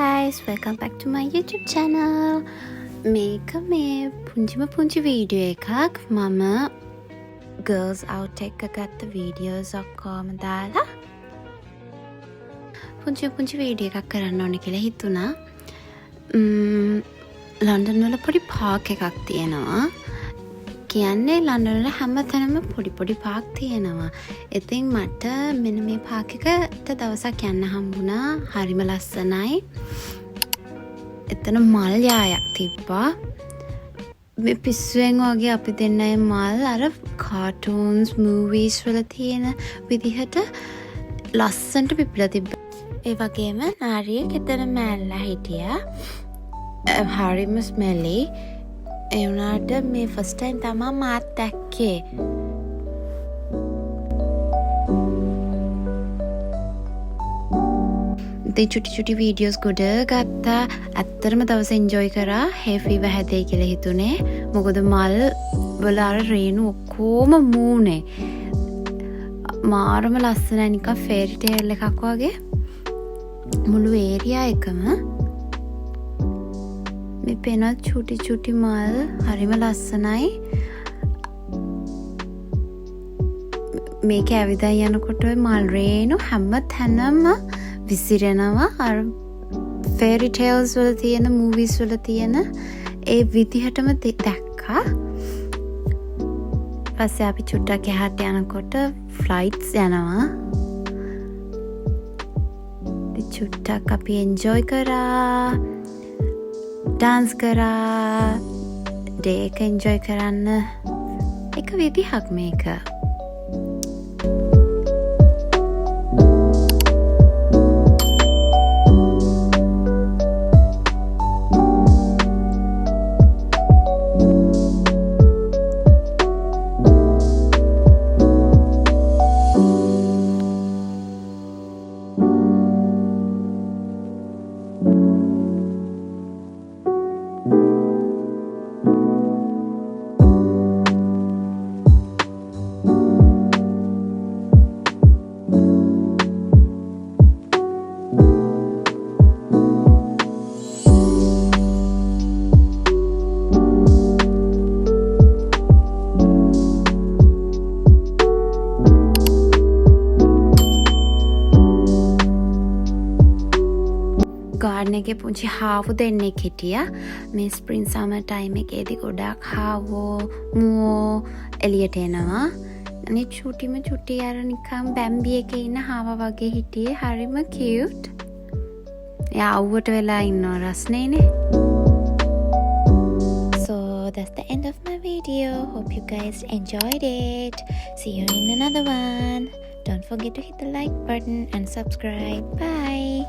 guys, welcome back to my YouTube channel. මේක මේ පුංචි වීඩියෝ එකක්. මම girls out එක ගත්ත වීඩියෝස් ඔක්කොම දාලා පුංචි වීඩියෝ එකක් කරන්න ඕනේ කියලා හිතුණා. ලන්ඩන් වල පොඩි පාක් එකක් තියෙනවා. කියන්නේ ලන්ඩන් වල හැමතැනම පොඩි පාක් තියෙනවා. ඉතින් මට මෙන්න මේ පාක් එකට දවසක් යන්න හම්බුණා. හරිම ලස්සනයි. එතන මල් යායක් තිබ්බා. මේ පිස්සුවෙන් වගේ අපි දෙන්නයි මල් අර කාටූන්ස් මූවීස් වල තියෙන විදිහට ලස්සනට පිපිලා තිබ්බා. ඒ වගේම නාරියෙක් එතන මැල්ලා හිටියා. හරිම ස්මෙලි. ඒ වුණාට මේ ෆස්ට් ටයිම් තමයි මාත් දැක්කේ. ඉතින් චුටි වීඩියෝස් ගොඩ ගත්තා. ඇත්තටම දවස එන්ජොයි කරා. hay fever හැදෙයි කියලා හිතුනේ. මොකද මල් වල අර රේණු ඔක්කොම මූනේ. මාරම ලස්සනයි නිකන් ෆේරි ටේල් එකක් වගේ. මුළු ඒරියා එකම මේ පෙන චුටි මල් හරිම ලස්සනයි. මේක ඇවිදා යනකොට මල් රේණු හැම තැනම විසිරෙනවා. අර ෆේරි ටේල්ස් වල තියෙන මූවීස් වල තියෙන ඒ විදිහටම දැක්කා. පස්සේ අපි චුට්ටක් එහාට යනකොට ෆ්ලයිට්ස් යනවා. චුට්ටක් අපි එන්ජොයි කරා. ඩාන්ස් කරා. ඩේ එක එන්ජොයි කරන්න එක විදිහක් මේක. ගාඩන් එකේ පුංචි හාවු දෙන්නෙක් හිටියා. මේ ස්ප්‍රින් සමර් ටයිම් එකේදී ගොඩක් හාවෝ මුවෝ එළියට එනවා. අනේ චුටි අර නිකන් බැම්බි එකේ ඉන්න හාවා වගේ හිටියේ. හරිම කියුට්. එයා අවුවට වෙලා ඉන්නවා රස්නේනේ. So that's the end of my video. Hope you guys enjoyed it. See you in another one. Don't forget to hit the like button and subscribe. Bye.